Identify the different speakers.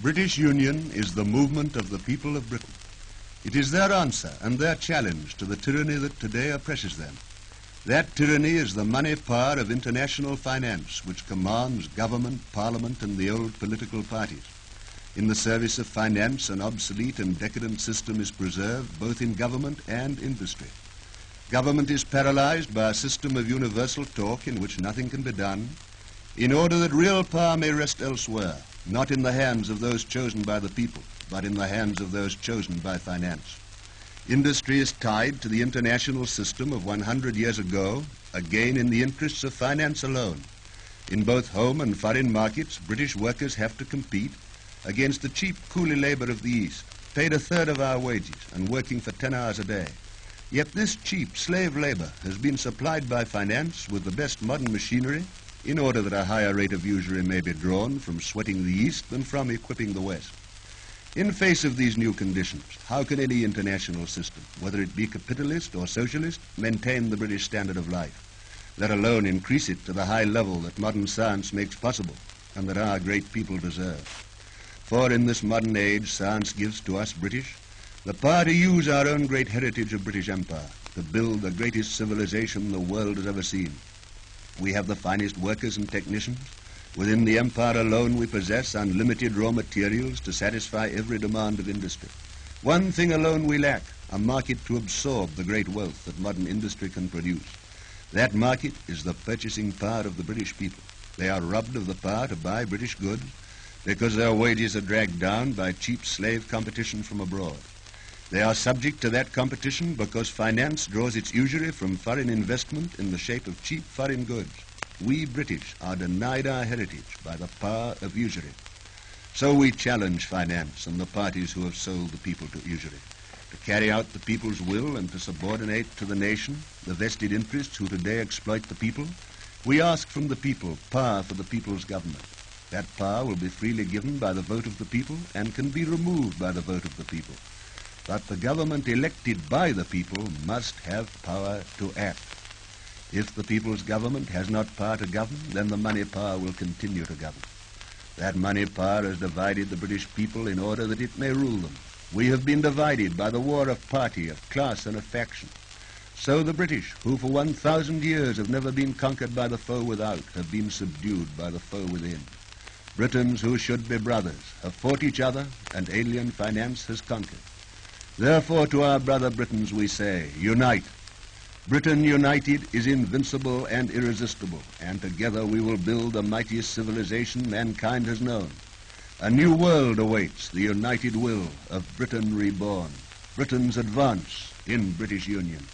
Speaker 1: British Union is the movement of the people of Britain. It is their answer and their challenge to the tyranny that today oppresses them. That tyranny is the money power of international finance, which commands government, parliament, and the old political parties. In the service of finance, an obsolete and decadent system is preserved both in government and industry. Government is paralyzed by a system of universal talk in which nothing can be done, in order that real power may rest elsewhere, not in the hands of those chosen by the people, but in the hands of those chosen by finance. Industry is tied to the international system of 100 years ago, again in the interests of finance alone. In both home and foreign markets, British workers have to compete against the cheap coolie labor of the East, paid a third of our wages and working for 10 hours a day. Yet this cheap slave labor has been supplied by finance with the best modern machinery in order that a higher rate of usury may be drawn from sweating the East than from equipping the West. In face of these new conditions, how can any international system, whether it be capitalist or socialist, maintain the British standard of life, let alone increase it to the high level that modern science makes possible and that our great people deserve? For in this modern age, science gives to us British the power to use our own great heritage of British Empire to build the greatest civilization the world has ever seen. We have the finest workers and technicians. Within the empire alone we possess unlimited raw materials to satisfy every demand of industry. One thing alone we lack, a market to absorb the great wealth that modern industry can produce. That market is the purchasing power of the British people. They are robbed of the power to buy British goods because their wages are dragged down by cheap slave competition from abroad. They are subject to that competition because finance draws its usury from foreign investment in the shape of cheap foreign goods. We British are denied our heritage by the power of usury. So we challenge finance and the parties who have sold the people to usury, to carry out the people's will and to subordinate to the nation the vested interests who today exploit the people. We ask from the people power for the people's government. That power will be freely given by the vote of the people and can be removed by the vote of the people. But the government elected by the people must have power to act. If the people's government has not power to govern, then the money power will continue to govern. That money power has divided the British people in order that it may rule them. We have been divided by the war of party, of class, and of faction. So the British, who for 1,000 years have never been conquered by the foe without, have been subdued by the foe within. Britons who should be brothers have fought each other, and alien finance has conquered. Therefore to our brother Britons we say, unite. Britain united is invincible and irresistible, and together we will build the mightiest civilization mankind has known. A new world awaits the united will of Britain reborn. Britain's advance in British Union.